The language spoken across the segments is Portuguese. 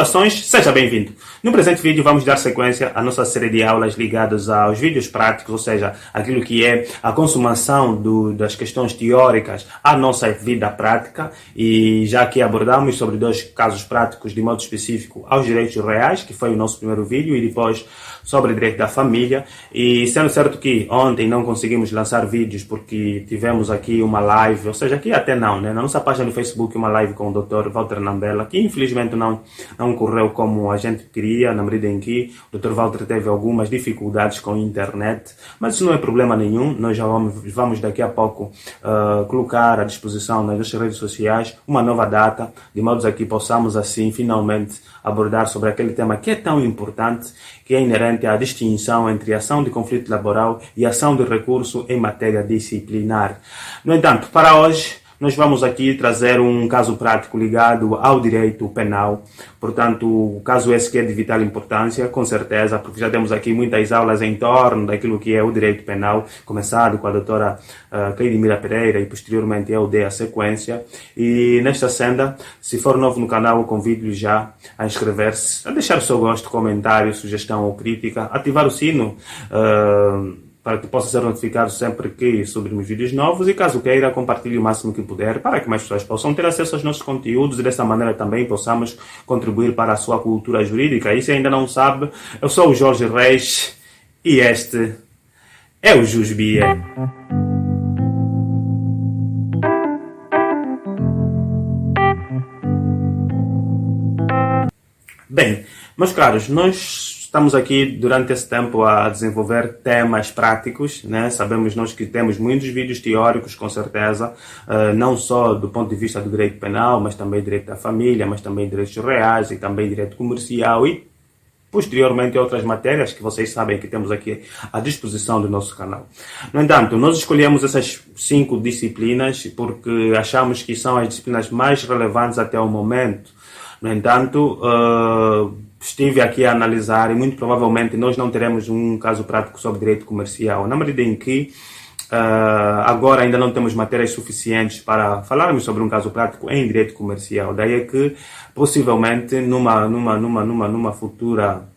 Saudações, seja bem-vindo. No presente vídeo vamos dar sequência à nossa série de aulas ligadas aos vídeos práticos, ou seja, aquilo que é a consumação das questões teóricas à nossa vida prática, e já que abordamos sobre 2 casos práticos de modo específico aos direitos reais, que foi o nosso primeiro vídeo, e depois sobre direito da família, e sendo certo que ontem não conseguimos lançar vídeos porque tivemos aqui uma live, ou seja, aqui até não, né? Na nossa página do Facebook uma live com o Dr. Walter Nambela, que infelizmente não ocorreu como a gente queria, na medida em que o Dr. Walter teve algumas dificuldades com a internet, mas isso não é problema nenhum. Nós já vamos daqui a pouco colocar à disposição nas nossas redes sociais uma nova data, de modo a que possamos assim finalmente abordar sobre aquele tema que é tão importante, que é inerente à distinção entre ação de conflito laboral e ação de recurso em matéria disciplinar. No entanto, para hoje, nós vamos aqui trazer um caso prático ligado ao direito penal. Portanto, o caso esse que é de vital importância, com certeza, porque já temos aqui muitas aulas em torno daquilo que é o direito penal, começado com a doutora Cleidemira Pereira, e posteriormente eu dei a sequência. E nesta senda, se for novo no canal, eu convido-lhe já a inscrever-se, a deixar o seu gosto, comentário, sugestão ou crítica, ativar o sino, para que possa ser notificado sempre que subirmos vídeos novos, e caso queira, compartilhe o máximo que puder para que mais pessoas possam ter acesso aos nossos conteúdos e dessa maneira também possamos contribuir para a sua cultura jurídica. E se ainda não sabe, eu sou o Jorge Reis e este é o Jusbia. Bem, meus caros, nós estamos aqui durante esse tempo a desenvolver temas práticos, né? Sabemos nós que temos muitos vídeos teóricos, com certeza, não só do ponto de vista do direito penal, mas também direito da família, mas também direitos reais e também direito comercial e, posteriormente, outras matérias que vocês sabem que temos aqui à disposição do nosso canal. No entanto, nós escolhemos essas 5 disciplinas porque achamos que são as disciplinas mais relevantes até o momento. No entanto, estive aqui a analisar e muito provavelmente nós não teremos um caso prático sobre direito comercial, na medida em que agora ainda não temos matérias suficientes para falarmos sobre um caso prático em direito comercial. Daí é que, possivelmente, numa futura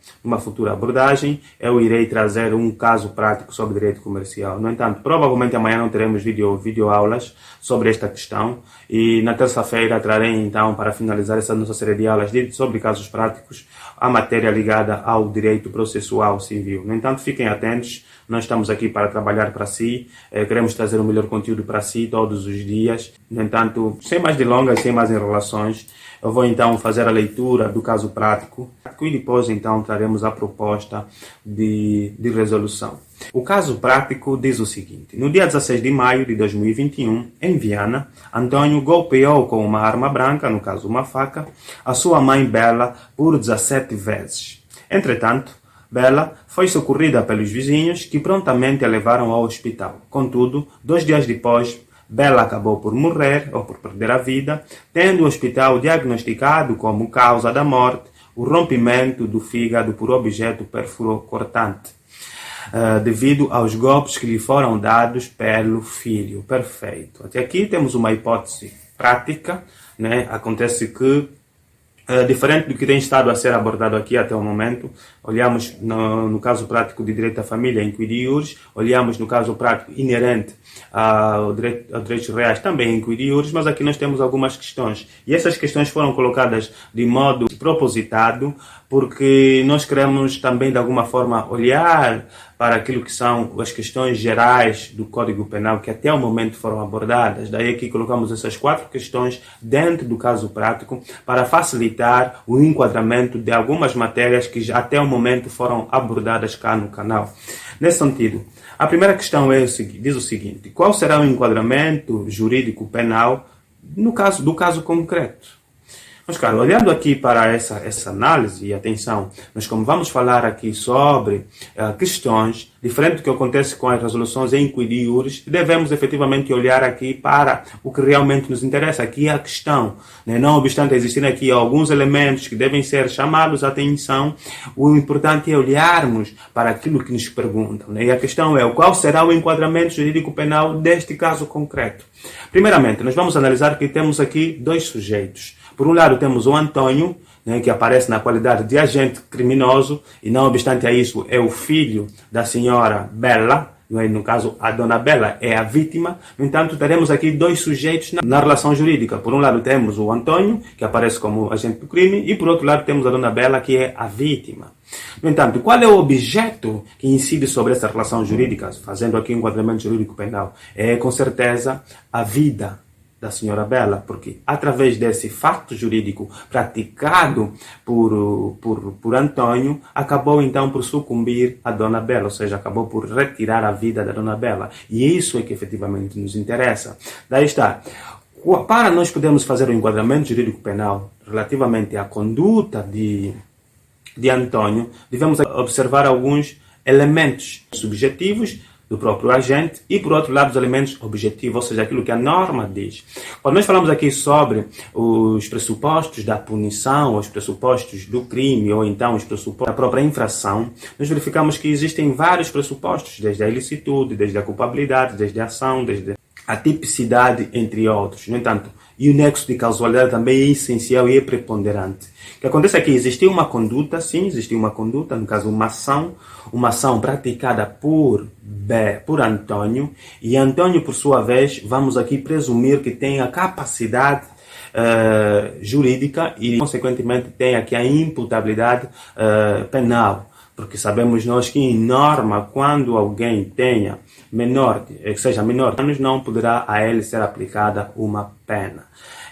abordagem, eu irei trazer um caso prático sobre direito comercial. No entanto, provavelmente amanhã não teremos videoaulas sobre esta questão, e na terça-feira trarei então, para finalizar essa nossa série de aulas sobre casos práticos, a matéria ligada ao direito processual civil. No entanto, fiquem atentos, nós estamos aqui para trabalhar para si, queremos trazer o melhor conteúdo para si todos os dias. No entanto, sem mais delongas, sem mais enrolações, eu vou então fazer a leitura do caso prático e depois então traremos a proposta de resolução. O caso prático diz o seguinte: no dia 16 de maio de 2021, em Viana, Antônio golpeou com uma arma branca, no caso uma faca, a sua mãe Bela por 17 vezes. Entretanto, Bela foi socorrida pelos vizinhos, que prontamente a levaram ao hospital. Contudo, 2 dias depois, Bela acabou por morrer ou por perder a vida, tendo o hospital diagnosticado como causa da morte o rompimento do fígado por objeto perfuro-cortante, devido aos golpes que lhe foram dados pelo filho. Perfeito. Até aqui temos uma hipótese prática, né? Acontece que, diferente do que tem estado a ser abordado aqui até o momento, olhamos no caso prático de direito da família, em quid iuris, olhamos no caso prático inerente ao direitos reais, também em quid iuris, mas aqui nós temos algumas questões. E essas questões foram colocadas de modo propositado, porque nós queremos também, de alguma forma, olhar para aquilo que são as questões gerais do Código Penal que até o momento foram abordadas. Daí que colocamos essas 4 questões dentro do caso prático para facilitar o enquadramento de algumas matérias que já até o momento foram abordadas cá no canal. Nesse sentido, a primeira questão diz o seguinte: qual será o enquadramento jurídico penal no caso do caso concreto? Mas, claro, olhando aqui para essa análise, e atenção, nós como vamos falar aqui sobre questões, diferente do que acontece com as resoluções em quid iuris, devemos efetivamente olhar aqui para o que realmente nos interessa, aqui é a questão, né? Não obstante existirem aqui alguns elementos que devem ser chamados a atenção, o importante é olharmos para aquilo que nos perguntam, né? E a questão é: qual será o enquadramento jurídico penal deste caso concreto? Primeiramente, nós vamos analisar que temos aqui 2 sujeitos. Por um lado temos o Antônio, né, que aparece na qualidade de agente criminoso, e não obstante a isso é o filho da senhora Bela, não é? No caso, a dona Bela é a vítima. No entanto, teremos aqui dois sujeitos na relação jurídica. Por um lado temos o Antônio, que aparece como agente do crime, e por outro lado temos a dona Bela, que é a vítima. No entanto, qual é o objeto que incide sobre essa relação jurídica, fazendo aqui um enquadramento jurídico penal? É, com certeza, a vida da senhora Bela, porque através desse fato jurídico praticado por Antônio, acabou então por sucumbir a dona Bela, ou seja, acabou por retirar a vida da dona Bela. E isso é que efetivamente nos interessa. Daí está. Para nós podermos fazer um enquadramento jurídico penal relativamente à conduta de Antônio, devemos observar alguns elementos subjetivos do próprio agente e, por outro lado, os elementos objetivos, ou seja, aquilo que a norma diz. Quando nós falamos aqui sobre os pressupostos da punição, os pressupostos do crime, ou então os pressupostos da própria infração, nós verificamos que existem vários pressupostos, desde a ilicitude, desde a culpabilidade, desde a ação, desde a tipicidade, entre outros. No entanto, e o nexo de causalidade também é essencial e é preponderante. O que acontece é que existiu uma conduta, sim, existiu uma conduta, no caso uma ação praticada por Antônio, e Antônio, por sua vez, vamos aqui presumir que tem a capacidade jurídica e, consequentemente, tem aqui a imputabilidade penal. Porque sabemos nós que, em norma, quando alguém tenha seja menor de anos, não poderá a ele ser aplicada uma pena.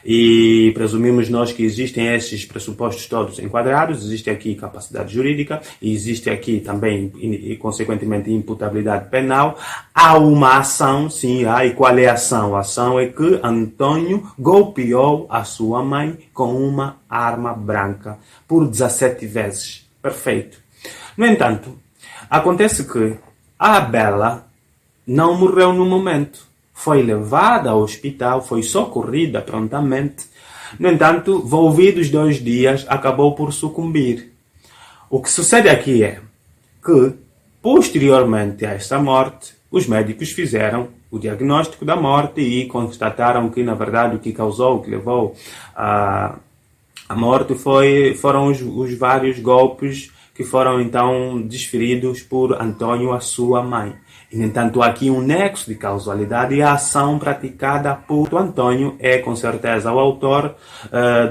E presumimos nós que existem esses pressupostos todos enquadrados, existe aqui capacidade jurídica, e existe aqui também, e consequentemente, imputabilidade penal. Há uma ação, sim, e qual é a ação? A ação é que Antônio golpeou a sua mãe com uma arma branca por 17 vezes. Perfeito. No entanto, acontece que a Bela não morreu no momento. Foi levada ao hospital, foi socorrida prontamente. No entanto, envolvidos 2 dias, acabou por sucumbir. O que sucede aqui é que, posteriormente a esta morte, os médicos fizeram o diagnóstico da morte e constataram que, na verdade, o que causou, o que levou à morte foram os vários golpes que foram então desferidos por Antônio à sua mãe. E, no entanto, há aqui um nexo de causalidade e a ação praticada por Antônio é, com certeza, o autor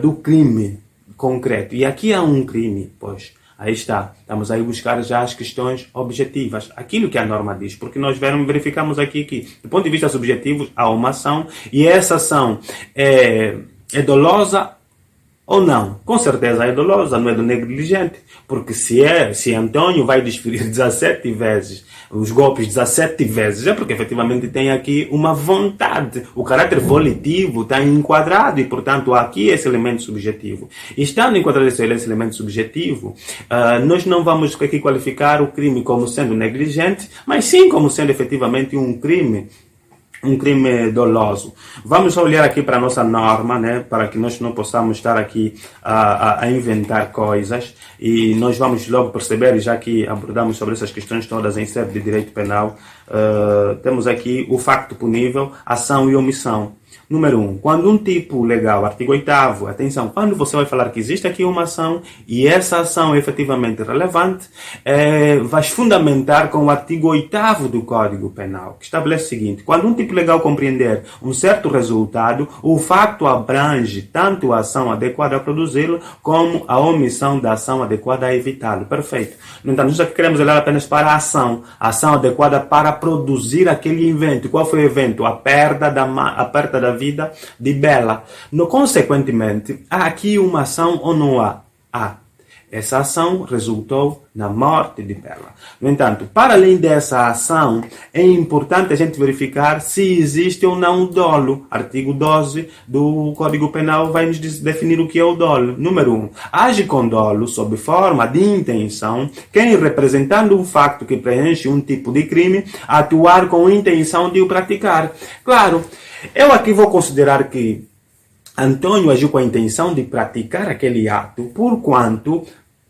do crime concreto. E aqui há um crime, pois, aí está. Estamos aí a buscar já as questões objetivas, aquilo que a norma diz, porque nós verificamos aqui que, do ponto de vista subjetivo, há uma ação e essa ação é dolosa ou não. Com certeza é dolosa, não é do negligente, porque se Antônio vai desferir 17 vezes os golpes 17 vezes, é porque efetivamente tem aqui uma vontade. O caráter volitivo está enquadrado e, portanto, há aqui esse elemento subjetivo. E estando enquadrado esse elemento subjetivo, nós não vamos aqui qualificar o crime como sendo negligente, mas sim como sendo efetivamente um crime doloso. Vamos olhar aqui para a nossa norma, né, para que nós não possamos estar aqui a inventar coisas, e nós vamos logo perceber, já que abordamos sobre essas questões todas em sede de direito penal, temos aqui o facto punível, ação e omissão. Número 1. Quando um tipo legal, artigo 8º, atenção, quando você vai falar que existe aqui uma ação e essa ação é efetivamente relevante, vais fundamentar com o artigo 8º do Código Penal, que estabelece o seguinte: quando um tipo legal compreender um certo resultado, o facto abrange tanto a ação adequada a produzi-lo, como a omissão da ação adequada a evitá-lo. Perfeito. No entanto, nós aqui queremos olhar apenas para a ação adequada para produzir aquele evento. Qual foi o evento? A perda da vida de Bela. Consequentemente, há aqui uma ação ou não há? Há. Essa ação resultou na morte de Bela. No entanto, para além dessa ação, é importante a gente verificar se existe ou não dolo. Artigo 12 do Código Penal vai nos definir o que é o dolo. Número 1. Age com dolo sob forma de intenção quem, representando um facto que preenche um tipo de crime, atuar com intenção de o praticar. Claro, eu aqui vou considerar que Antônio agiu com a intenção de praticar aquele ato, porquanto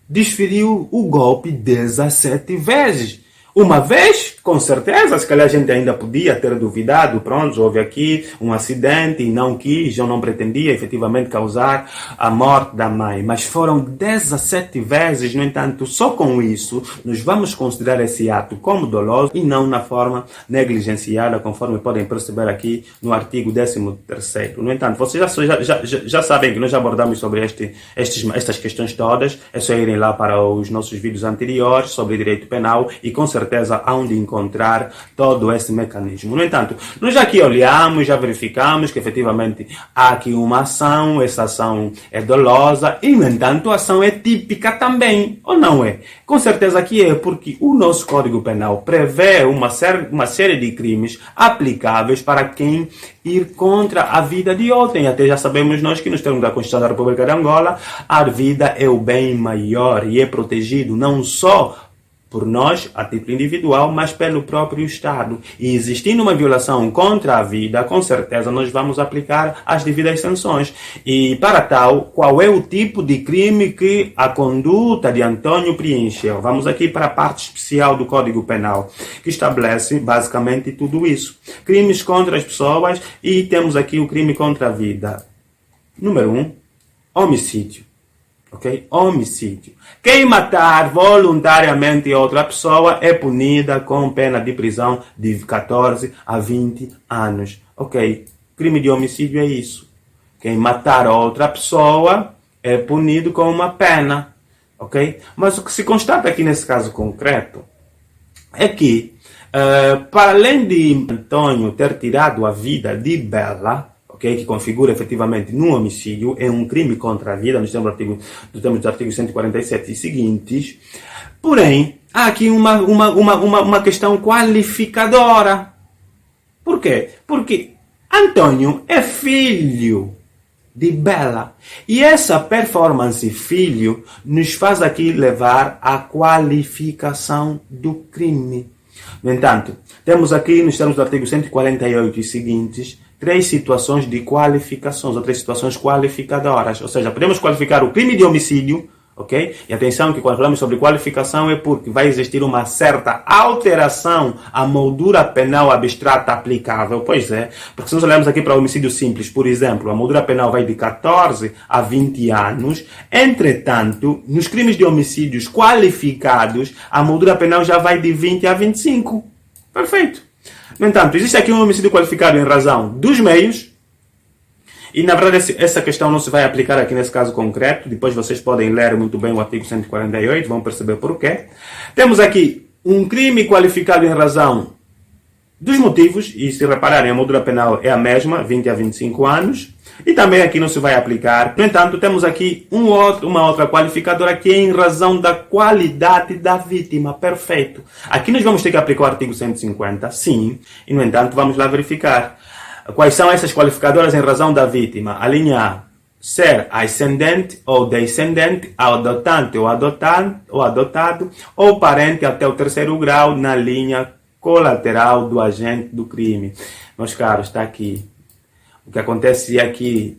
desferiu o golpe 17 vezes. Uma vez, com certeza, se calhar a gente ainda podia ter duvidado, pronto, houve aqui um acidente e não quis, ou não pretendia efetivamente causar a morte da mãe. Mas foram 17 vezes, no entanto, só com isso, nós vamos considerar esse ato como doloso e não na forma negligenciada, conforme podem perceber aqui no artigo 13º. No entanto, vocês já sabem que nós já abordamos sobre estas questões todas, é só irem lá para os nossos vídeos anteriores sobre direito penal e com certeza hão de encontrar todo esse mecanismo. No entanto, nós já aqui olhamos, já verificamos que efetivamente há aqui uma ação, essa ação é dolosa e, no entanto, a ação é típica também, ou não é? Com certeza que é, porque o nosso Código Penal prevê uma série de crimes aplicáveis para quem ir contra a vida de outrem. Até já sabemos nós que nos termos da Constituição da República de Angola, a vida é o bem maior e é protegido não só por nós, a título individual, mas pelo próprio Estado. E existindo uma violação contra a vida, com certeza nós vamos aplicar as devidas sanções. E para tal, qual é o tipo de crime que a conduta de Antônio preencheu? Vamos aqui para a parte especial do Código Penal, que estabelece basicamente tudo isso. Crimes contra as pessoas e temos aqui o crime contra a vida. Número 1, homicídio. Ok? Homicídio. Quem matar voluntariamente outra pessoa é punida com pena de prisão de 14 a 20 anos. Ok? Crime de homicídio é isso. Quem matar outra pessoa é punido com uma pena. Ok? Mas o que se constata aqui nesse caso concreto é que, para além de Antônio ter tirado a vida de Bela, que configura efetivamente no homicídio, é um crime contra a vida, nos termos do artigo 147 e seguintes. Porém, há aqui uma questão qualificadora. Por quê? Porque Antônio é filho de Bela. E essa performance filho nos faz aqui levar à qualificação do crime. No entanto, temos aqui nos termos do artigo 148 e seguintes, 3 situações de qualificações, ou 3 situações qualificadoras. Ou seja, podemos qualificar o crime de homicídio, ok? E atenção que quando falamos sobre qualificação é porque vai existir uma certa alteração à moldura penal abstrata aplicável. Pois é, porque se nós olharmos aqui para o homicídio simples, por exemplo, a moldura penal vai de 14 a 20 anos. Entretanto, nos crimes de homicídios qualificados, a moldura penal já vai de 20 a 25. Perfeito. No entanto, existe aqui um homicídio qualificado em razão dos meios, e na verdade essa questão não se vai aplicar aqui nesse caso concreto, depois vocês podem ler muito bem o artigo 148, vão perceber porquê. Temos aqui um crime qualificado em razão dos motivos, e se repararem a moldura penal é a mesma, 20 a 25 anos, e também aqui não se vai aplicar. No entanto, temos aqui uma outra qualificadora que é em razão da qualidade da vítima. Perfeito. Aqui nós vamos ter que aplicar o artigo 150, sim, e no entanto vamos lá verificar. Quais são essas qualificadoras em razão da vítima? A linha A, ser ascendente ou descendente, adotante ou adotado, ou parente até o 3º grau na linha colateral do agente do crime. Meus caros, está aqui. O que acontece aqui,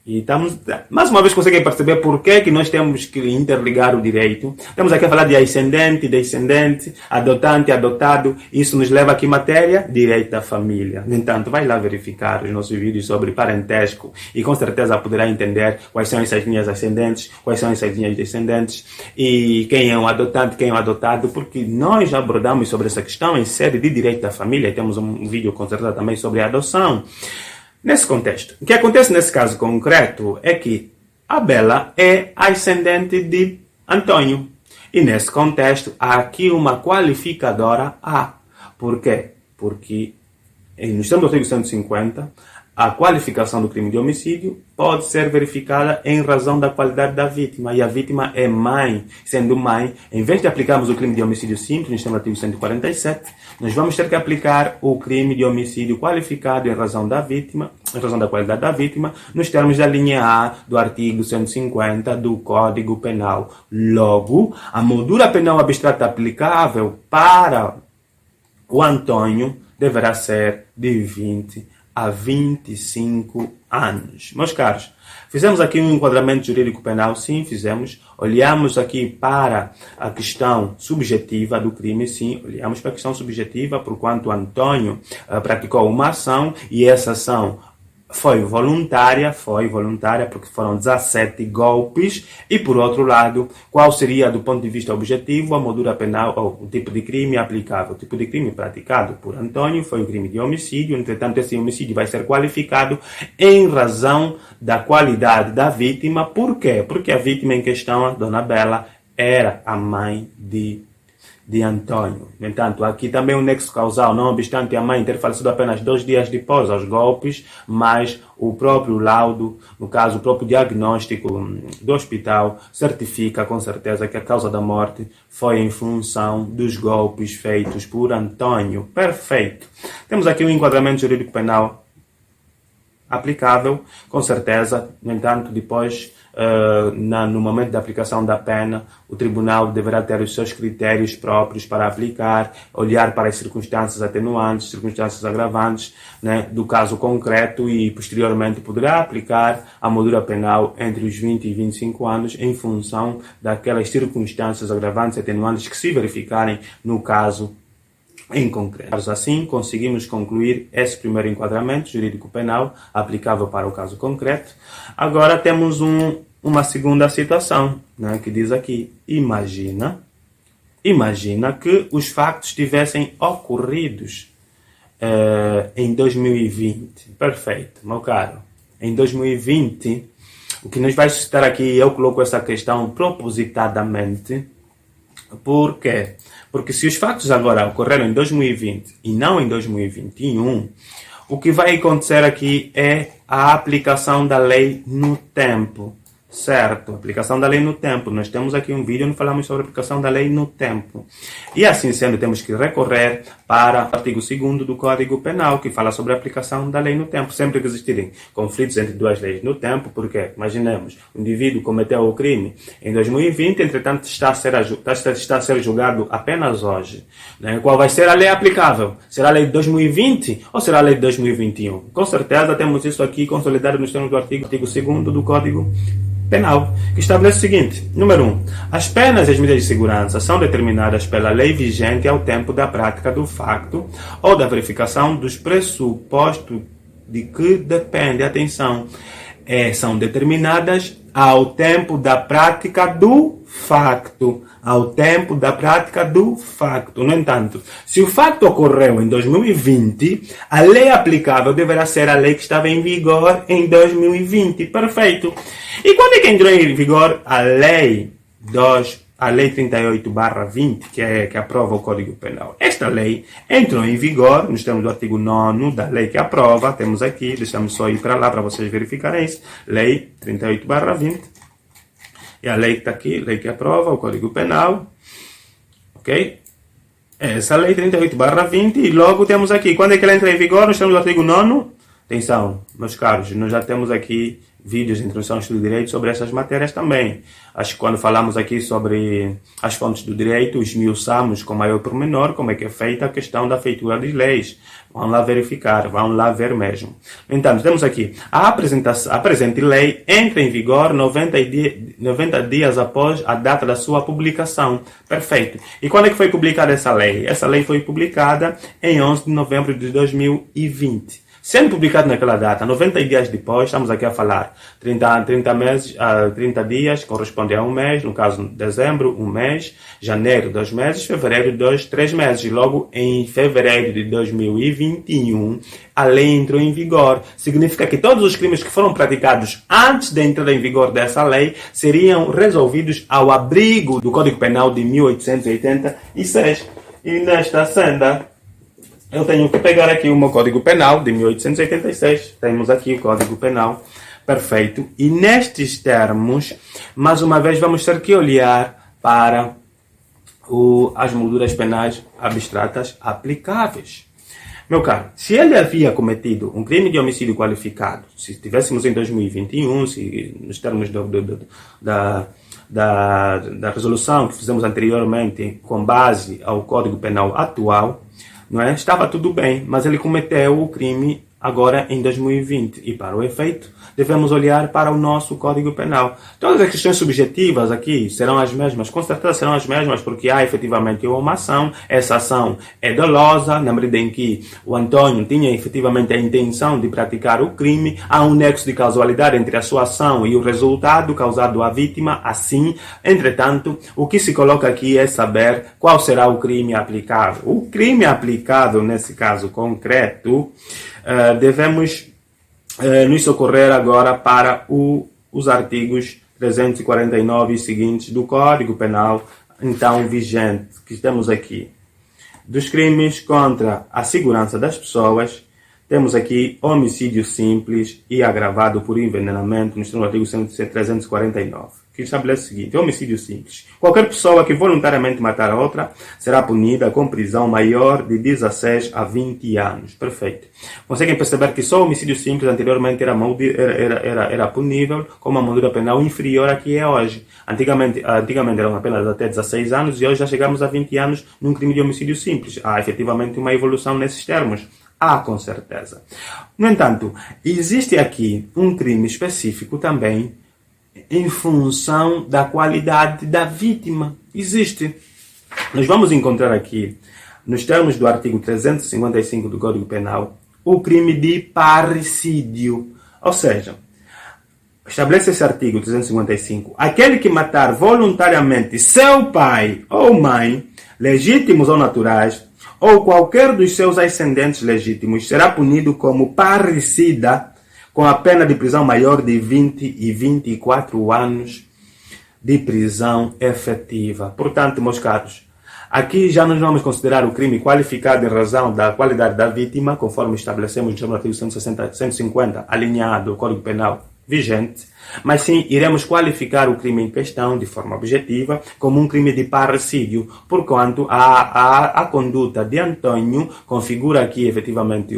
e estamos, mais uma vez conseguem perceber por que nós temos que interligar o direito. Estamos aqui a falar de ascendente, descendente, adotante, adotado. Isso nos leva aqui matéria, direito da família. No entanto, vai lá verificar os nossos vídeos sobre parentesco e com certeza poderá entender quais são essas linhas ascendentes, quais são essas linhas descendentes e quem é um adotante, quem é um adotado, porque nós já abordamos sobre essa questão em série de direito da família. Temos um vídeo com certeza também sobre a adoção. Nesse contexto, o que acontece nesse caso concreto é que a Bela é ascendente de Antônio. E nesse contexto, há aqui uma qualificadora A. Por quê? Porque, nos termos do artigo 150, a qualificação do crime de homicídio pode ser verificada em razão da qualidade da vítima. E a vítima é mãe. Sendo mãe, em vez de aplicarmos o crime de homicídio simples, no sistema artigo 147, nós vamos ter que aplicar o crime de homicídio qualificado em razão da vítima, em razão da qualidade da vítima, nos termos da linha A do artigo 150 do Código Penal. Logo, a moldura penal abstrata aplicável para o Antônio deverá ser de 20 a 25 anos. Meus caros, fizemos aqui um enquadramento jurídico penal, sim, fizemos. Olhamos aqui para a questão subjetiva do crime, sim, olhamos para a questão subjetiva, porquanto Antônio praticou uma ação e essa ação foi voluntária porque foram 17 golpes. E por outro lado, qual seria do ponto de vista objetivo a moldura penal ou o tipo de crime aplicável? O tipo de crime praticado por Antônio foi o crime de homicídio. Entretanto, esse homicídio vai ser qualificado em razão da qualidade da vítima. Por quê? Porque a vítima em questão, a Dona Bela, era a mãe de Antônio. No entanto, aqui também o nexo causal, não obstante a mãe ter falecido apenas 2 dias depois aos golpes, mas o próprio laudo, no caso, o próprio diagnóstico do hospital, certifica com certeza que a causa da morte foi em função dos golpes feitos por Antônio. Perfeito. Temos aqui um enquadramento jurídico penal aplicável, com certeza. No entanto, depois, no momento da aplicação da pena, o tribunal deverá ter os seus critérios próprios para aplicar, olhar para as circunstâncias atenuantes, circunstâncias agravantes, né, do caso concreto e, posteriormente, poderá aplicar a moldura penal entre os 20 e 25 anos em função daquelas circunstâncias agravantes e atenuantes que se verificarem no caso em concreto. Assim, conseguimos concluir esse primeiro enquadramento jurídico-penal aplicável para o caso concreto. Agora temos uma segunda situação, né, que diz aqui: imagina que os factos tivessem ocorridos em 2020. Perfeito, meu caro. Em 2020, o que nos vai suscitar aqui, eu coloco essa questão propositadamente. Por quê? Porque se os fatos agora ocorreram em 2020 e não em 2021, o que vai acontecer aqui é a aplicação da lei no tempo. Certo? Aplicação da lei no tempo. Nós temos aqui um vídeo onde falamos sobre a aplicação da lei no tempo. E assim sendo, temos que recorrer para o artigo 2º do Código Penal, que fala sobre a aplicação da lei no tempo. Sempre que existirem conflitos entre duas leis no tempo, porque, imaginemos, o indivíduo cometeu o crime em 2020, entretanto está a ser julgado apenas hoje. Né? Qual vai ser a lei aplicável? Será a lei de 2020 ou será a lei de 2021? Com certeza temos isso aqui consolidado nos termos do artigo 2º do Código Penal, que estabelece o seguinte: número 1. As penas e as medidas de segurança são determinadas pela lei vigente ao tempo da prática do facto ou da verificação dos pressupostos de que depende. Atenção, são determinadas ao tempo da prática do facto. Ao tempo da prática do facto. No entanto, se o facto ocorreu em 2020, a lei aplicável deverá ser a lei que estava em vigor em 2020. Perfeito. E quando é que entrou em vigor a lei 38/20, que aprova o Código Penal? Esta lei entrou em vigor nos termos do artigo 9º da lei que aprova. Temos aqui, deixamos só ir para lá para vocês verificarem isso. Lei 38/20. E a lei que está aqui, lei que aprova o Código Penal, ok? Essa lei 38/20, e logo temos aqui, quando é que ela entra em vigor? Nós temos o artigo 9º. Atenção, meus caros, nós já temos aqui vídeos de introdução ao estudo de direito sobre essas matérias também. Acho que quando falamos aqui sobre as fontes do direito, esmiuçamos com maior pormenor como é que é feita a questão da feitura de leis. Vão lá verificar, vão lá ver mesmo. Então, temos aqui, a presente lei entra em vigor 90 dias após a data da sua publicação. Perfeito. E quando é que foi publicada essa lei? Essa lei foi publicada em 11 de novembro de 2020. Sendo publicado naquela data, 90 dias depois, estamos aqui a falar 30 dias, corresponde a um mês, no caso dezembro, um mês, janeiro, 2 meses, fevereiro, 3 meses. E logo em fevereiro de 2021, a lei entrou em vigor. Significa que todos os crimes que foram praticados antes da entrada em vigor dessa lei seriam resolvidos ao abrigo do Código Penal de 1886. E nesta senda, eu tenho que pegar aqui o meu Código Penal de 1886. Temos aqui o Código Penal. Perfeito. E nestes termos, mais uma vez, vamos ter que olhar para as molduras penais abstratas aplicáveis. Meu caro, se ele havia cometido um crime de homicídio qualificado, se estivéssemos em 2021, se nos termos da resolução que fizemos anteriormente com base ao Código Penal atual, não é? Estava tudo bem, mas ele cometeu o crime agora em 2020. E para o efeito, devemos olhar para o nosso Código Penal. Todas as questões subjetivas aqui serão as mesmas, com certeza serão as mesmas, porque há efetivamente uma ação, essa ação é dolosa, na medida em que o Antônio tinha efetivamente a intenção de praticar o crime, há um nexo de causalidade entre a sua ação e o resultado causado à vítima, assim, entretanto, o que se coloca aqui é saber qual será o crime aplicado. O crime aplicado, nesse caso concreto, devemos nos socorrer agora para os artigos 349 e seguintes do Código Penal, então vigente, que temos aqui. Dos crimes contra a segurança das pessoas, temos aqui homicídio simples e agravado por envenenamento, no artigo 349, que estabelece o seguinte: homicídio simples. Qualquer pessoa que voluntariamente matar a outra será punida com prisão maior de 16 a 20 anos. Perfeito. Conseguem perceber que só o homicídio simples anteriormente era punível com uma moldura penal inferior à que é hoje. Antigamente eram apenas até 16 anos e hoje já chegamos a 20 anos num crime de homicídio simples. Há efetivamente uma evolução nesses termos. Há, com certeza. No entanto, existe aqui um crime específico também em função da qualidade da vítima. Existe. Nós vamos encontrar aqui, nos termos do artigo 355 do Código Penal, o crime de parricídio. Ou seja, estabelece esse artigo 355. Aquele que matar voluntariamente seu pai ou mãe, legítimos ou naturais, ou qualquer dos seus ascendentes legítimos, será punido como parricida com a pena de prisão maior de 20 e 24 anos de prisão efetiva. Portanto, meus caros, aqui já nós vamos considerar o crime qualificado em razão da qualidade da vítima, conforme estabelecemos no artigo 150, alinhado ao Código Penal vigente, mas sim iremos qualificar o crime em questão de forma objetiva como um crime de parricídio, porquanto a conduta de Antônio configura aqui efetivamente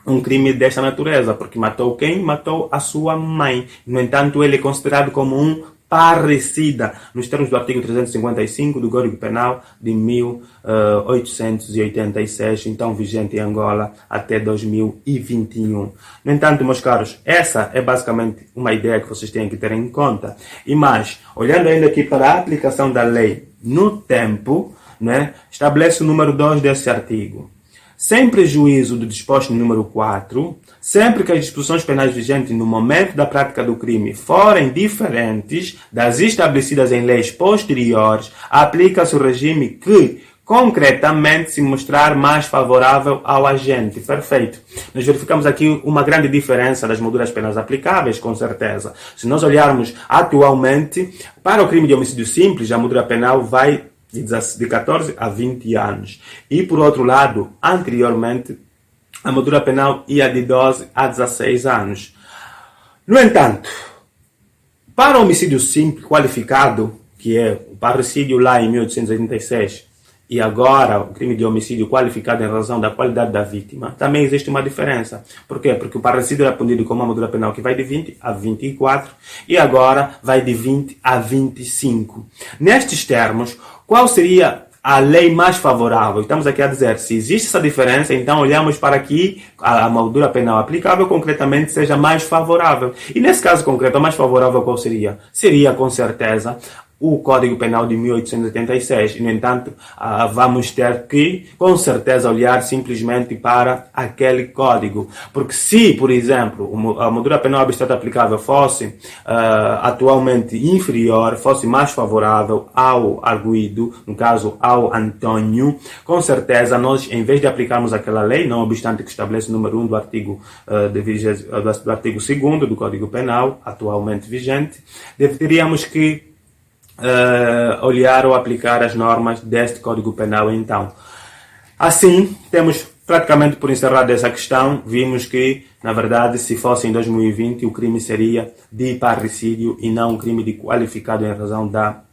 um crime desta natureza, porque matou quem? Matou a sua mãe. No entanto, ele é considerado como um parricida, nos termos do artigo 355 do Código Penal de 1886, então vigente em Angola até 2021. No entanto, meus caros, essa é basicamente uma ideia que vocês têm que ter em conta. E mais, olhando ainda aqui para a aplicação da lei no tempo, né, estabelece o número 2 desse artigo. Sem prejuízo do disposto no número 4, sempre que as disposições penais vigentes no momento da prática do crime forem diferentes das estabelecidas em leis posteriores, aplica-se o regime que concretamente se mostrar mais favorável ao agente. Perfeito. Nós verificamos aqui uma grande diferença das molduras penais aplicáveis, com certeza. Se nós olharmos atualmente, para o crime de homicídio simples, a moldura penal vai de 14 a 20 anos. E, por outro lado, anteriormente, a moldura penal ia de 12 a 16 anos. No entanto, para o homicídio simples qualificado, que é o parricídio lá em 1886, e agora o crime de homicídio qualificado em razão da qualidade da vítima, também existe uma diferença. Por quê? Porque o parricídio era punido com uma moldura penal que vai de 20 a 24 e agora vai de 20 a 25. Nestes termos, qual seria a lei mais favorável? Estamos aqui a dizer, se existe essa diferença, então olhamos para que a moldura penal aplicável concretamente seja mais favorável. E nesse caso concreto, a mais favorável qual seria? Seria, com certeza, o Código Penal de 1886. No entanto, vamos ter que, com certeza, olhar simplesmente para aquele código. Porque se, por exemplo, a moldura penal abstrata aplicável fosse atualmente inferior, fosse mais favorável ao arguido, no caso ao Antônio, com certeza nós, em vez de aplicarmos aquela lei, não obstante que estabelece o número 1 do artigo, do artigo 2º do Código Penal, atualmente vigente, teríamos que olhar ou aplicar as normas deste Código Penal então. Assim, temos praticamente por encerrada essa questão, vimos que, na verdade, se fosse em 2020, o crime seria de parricídio e não um crime de qualificado em razão da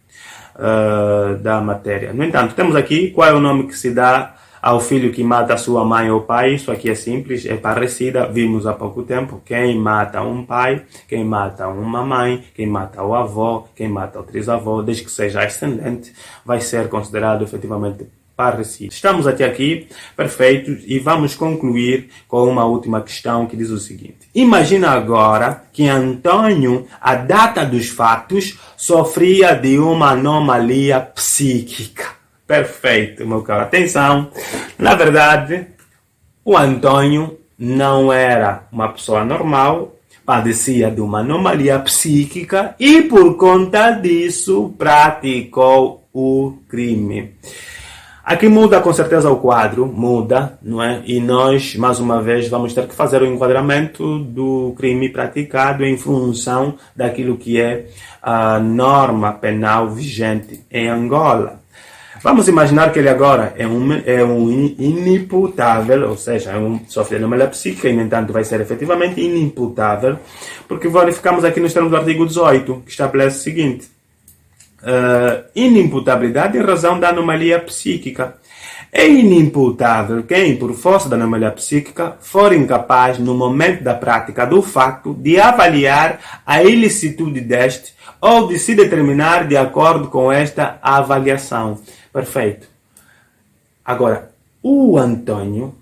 matéria. No entanto, temos aqui qual é o nome que se dá ao filho que mata a sua mãe ou pai. Isso aqui é simples, é parricida. Vimos há pouco tempo quem mata um pai, quem mata uma mãe, quem mata o avô, quem mata o trisavô, desde que seja ascendente, vai ser considerado efetivamente parecidos. Estamos até aqui, perfeitos, e vamos concluir com uma última questão que diz o seguinte. Imagina agora que Antônio, à data dos fatos, sofria de uma anomalia psíquica. Perfeito, meu caro. Atenção, na verdade, o Antônio não era uma pessoa normal, padecia de uma anomalia psíquica e, por conta disso, praticou o crime. Aqui muda com certeza o quadro, muda, não é? E nós, mais uma vez, vamos ter que fazer o enquadramento do crime praticado em função daquilo que é a norma penal vigente em Angola. Vamos imaginar que ele agora é um inimputável, ou seja, sofre anomalia psíquica e, no entanto, vai ser efetivamente inimputável, porque verificamos aqui nos termos do artigo 18, que estabelece o seguinte: inimputabilidade em razão da anomalia psíquica. É inimputável quem, por força da anomalia psíquica, for incapaz, no momento da prática do facto, de avaliar a ilicitude deste ou de se determinar de acordo com esta avaliação. Perfeito. Agora, o Antônio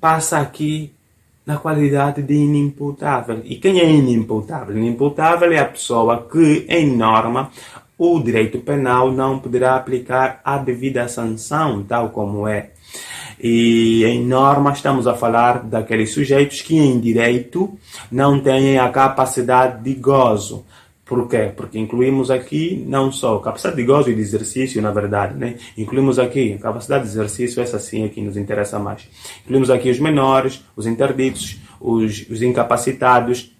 passa aqui na qualidade de inimputável. E quem é inimputável? Inimputável é a pessoa que, em norma, o direito penal não poderá aplicar a devida sanção, tal como é. E, em norma, estamos a falar daqueles sujeitos que, em direito, não têm a capacidade de gozo. Por quê? Porque incluímos aqui não só capacidade de gozo e de exercício, na verdade, né? Incluímos aqui capacidade de exercício, essa sim é que nos interessa mais. Incluímos aqui os menores, os interditos, os incapacitados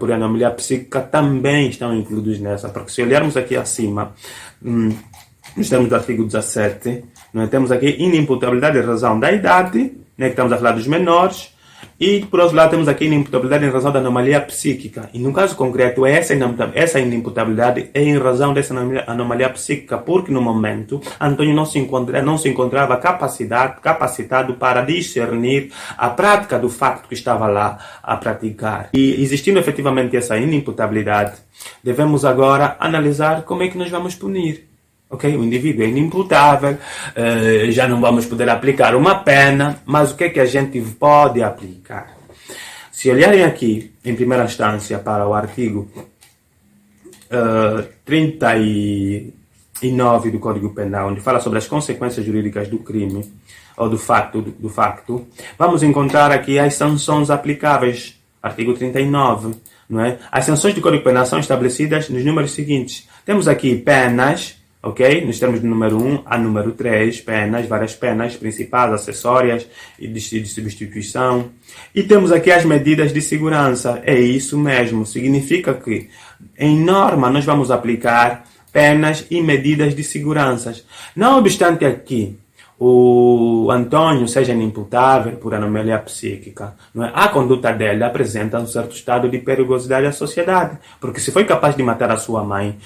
por anomalia psíquica também estão incluídos nessa. Porque se olharmos aqui acima, nos termos do artigo 17, nós temos aqui inimputabilidade em razão da idade, né? Que estamos a falar dos menores. E, por outro lado, temos aqui inimputabilidade em razão da anomalia psíquica. E, no caso concreto, essa inimputabilidade é em razão dessa anomalia psíquica, porque, no momento, Antônio não se encontrava capacitado para discernir a prática do facto que estava lá a praticar. E, existindo efetivamente essa inimputabilidade, devemos agora analisar como é que nós vamos punir. Okay? O indivíduo é inimputável, já não vamos poder aplicar uma pena, mas o que é que a gente pode aplicar? Se olharem aqui, em primeira instância, para o artigo 39 do Código Penal, onde fala sobre as consequências jurídicas do crime, ou do facto, vamos encontrar aqui as sanções aplicáveis. Artigo 39, não é? As sanções do Código Penal são estabelecidas nos números seguintes. Temos aqui penas, ok? Nos termos do número 1 a número 3, penas, várias penas principais, acessórias e de substituição. E temos aqui as medidas de segurança. É isso mesmo. Significa que, em norma, nós vamos aplicar penas e medidas de segurança. Não obstante aqui, o Antônio seja inimputável por anomalia psíquica, não é? A conduta dele apresenta um certo estado de perigosidade à sociedade, porque se foi capaz de matar a sua mãe,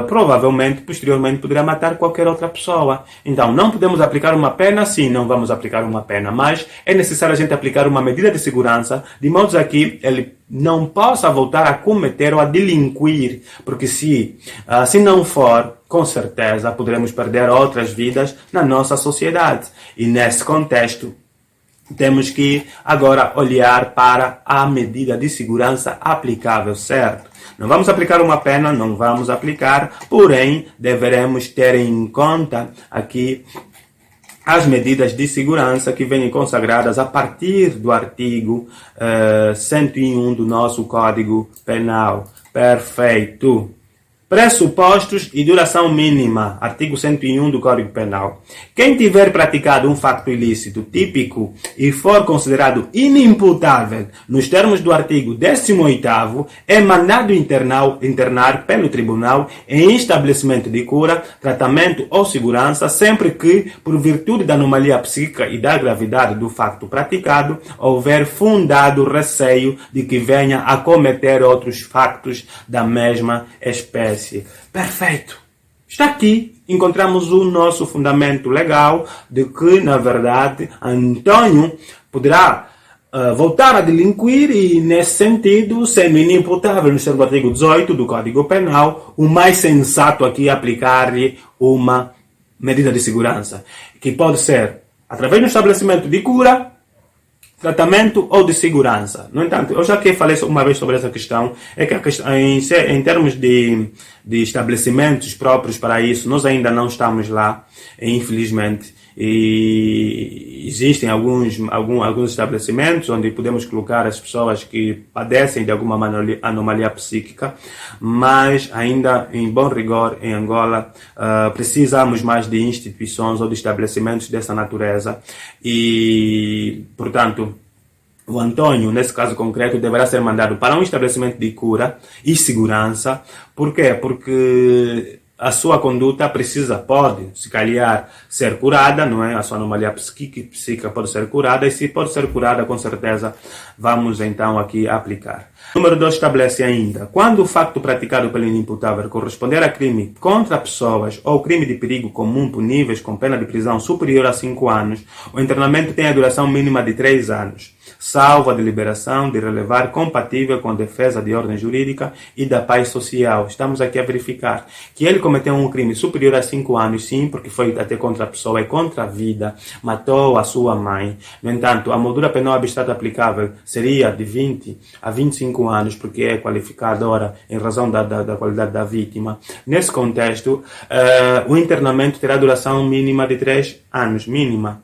provavelmente, posteriormente, poderá matar qualquer outra pessoa. Então, não podemos aplicar uma pena? Sim, não vamos aplicar uma pena, mas é necessário a gente aplicar uma medida de segurança, de modo a que ele não possa voltar a cometer ou a delinquir, porque se não for, com certeza poderemos perder outras vidas na nossa sociedade. E nesse contexto, temos que agora olhar para a medida de segurança aplicável, certo? Não vamos aplicar uma pena, não vamos aplicar, porém, deveremos ter em conta aqui as medidas de segurança que vêm consagradas a partir do artigo 101 do nosso Código Penal. Perfeito. Pressupostos e duração mínima. Artigo 101 do Código Penal. Quem tiver praticado um facto ilícito típico e for considerado inimputável nos termos do artigo 18º, é mandado internar pelo tribunal em estabelecimento de cura, tratamento ou segurança, sempre que, por virtude da anomalia psíquica e da gravidade do facto praticado, houver fundado receio de que venha a cometer outros factos da mesma espécie. Perfeito. Está aqui, encontramos o nosso fundamento legal de que, na verdade, Antônio poderá voltar a delinquir e, nesse sentido, sendo inimputável no seu artigo 18 do Código Penal, o mais sensato aqui é aplicar-lhe uma medida de segurança, que pode ser através do estabelecimento de cura, tratamento ou de segurança. No entanto, eu já aqui falei uma vez sobre essa questão, é que a questão, em termos de estabelecimentos próprios para isso, nós ainda não estamos lá, infelizmente, e existem alguns estabelecimentos onde podemos colocar as pessoas que padecem de alguma anomalia psíquica, mas ainda, em bom rigor, em Angola, precisamos mais de instituições ou de estabelecimentos dessa natureza e, portanto, o Antônio, nesse caso concreto, deverá ser mandado para um estabelecimento de cura e segurança. Por quê? Porque a sua conduta pode, se calhar, ser curada, não é? A sua anomalia psíquica pode ser curada, e se pode ser curada, com certeza, vamos então aqui aplicar. Número 2 estabelece ainda, quando o facto praticado pelo inimputável corresponder a crime contra pessoas ou crime de perigo comum puníveis com pena de prisão superior a 5 anos, o internamento tem a duração mínima de 3 anos, salvo a deliberação de relevar compatível com a defesa de ordem jurídica e da paz social. Estamos aqui a verificar que ele cometeu um crime superior a 5 anos, sim, porque foi até contra a pessoa e contra a vida, matou a sua mãe. No entanto, a moldura penal abstrata aplicável seria de 20 a 25 anos, porque é qualificadora em razão da qualidade da vítima. Nesse contexto, o internamento terá duração mínima de 3 anos. Mínima,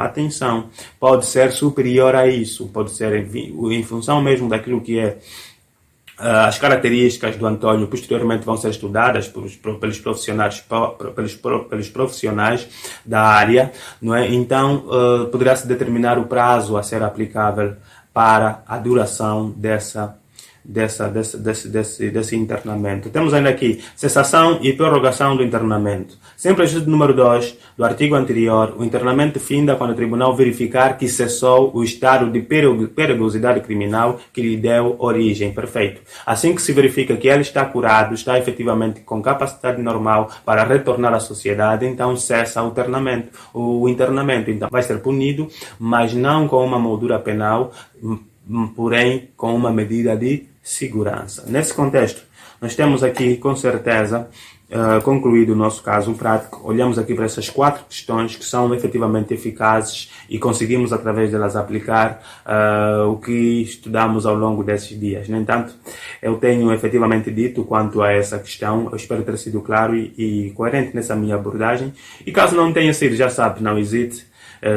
atenção, pode ser superior a isso, pode ser em função mesmo daquilo que é as características do Antônio, posteriormente vão ser estudadas pelos profissionais da área, não é? Então, poderá-se determinar o prazo a ser aplicável para a duração desse internamento. Temos ainda aqui cessação e prorrogação do internamento. Sempre ajuste número 2 do artigo anterior, o internamento finda quando o tribunal verificar que cessou o estado de perigosidade criminal que lhe deu origem. Perfeito. Assim que se verifica que ele está curado, está efetivamente com capacidade normal para retornar à sociedade, então cessa o internamento. Então vai ser punido, mas não com uma moldura penal, porém com uma medida de segurança. Nesse contexto, nós temos aqui, com certeza, concluído o nosso caso prático. Olhamos aqui para essas 4 questões que são efetivamente eficazes e conseguimos, através delas, aplicar o que estudamos ao longo desses dias. No entanto, eu tenho efetivamente dito quanto a essa questão. Eu espero ter sido claro e coerente nessa minha abordagem. E caso não tenha sido, já sabe, não hesite.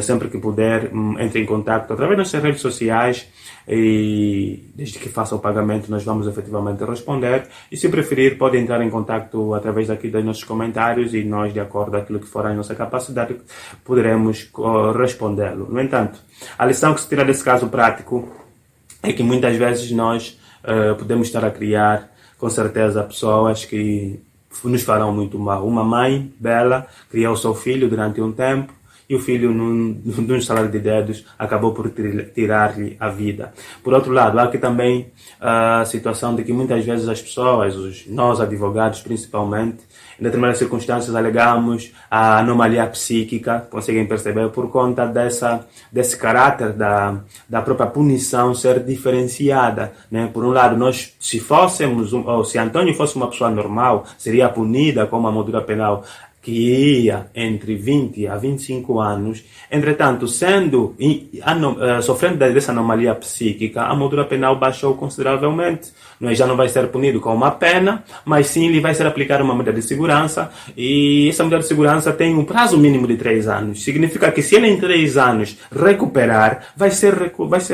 Sempre que puder, entre em contato através das redes sociais e desde que faça o pagamento nós vamos efetivamente responder, e se preferir pode entrar em contato através daqui dos nossos comentários e nós, de acordo com aquilo que for a nossa capacidade, poderemos respondê-lo. No entanto, a lição que se tira desse caso prático é que muitas vezes nós podemos estar a criar, com certeza, pessoas que nos farão muito mal. Uma mãe bela criou o seu filho durante um tempo, e o filho, num salário de dedos, acabou por tirar-lhe a vida. Por outro lado, há aqui também a situação de que muitas vezes as pessoas, nós advogados principalmente, em determinadas circunstâncias alegamos a anomalia psíquica, conseguem perceber, por conta desse caráter da própria punição ser diferenciada, né? Por um lado, nós, se Antônio fosse uma pessoa normal, seria punida com uma moldura penal que ia entre 20 a 25 anos. Entretanto, sofrendo dessa anomalia psíquica, a moldura penal baixou consideravelmente. Já não vai ser punido com uma pena, mas sim lhe vai ser aplicada uma medida de segurança, e essa medida de segurança tem um prazo mínimo de 3 anos. Significa que se ele em 3 anos recuperar, vai ser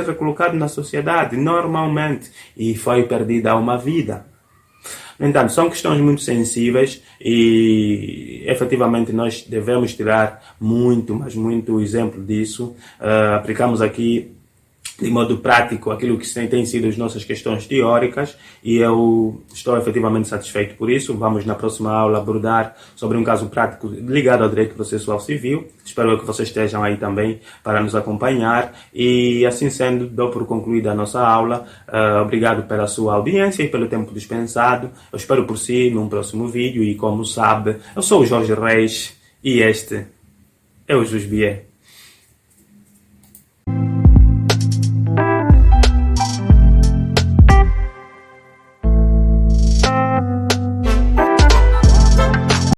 recolocado na sociedade normalmente, e foi perdida uma vida. No entanto, são questões muito sensíveis e, efetivamente, nós devemos tirar mas muito exemplo disso. Aplicamos aqui, de modo prático, aquilo que tem sido as nossas questões teóricas, e eu estou efetivamente satisfeito por isso. Vamos, na próxima aula, abordar sobre um caso prático ligado ao direito processual civil. Espero que vocês estejam aí também para nos acompanhar, e assim sendo, dou por concluída a nossa aula. Obrigado pela sua audiência e pelo tempo dispensado. Eu espero por si num próximo vídeo, e como sabe, eu sou o Jorge Reis e este é o Jusbié.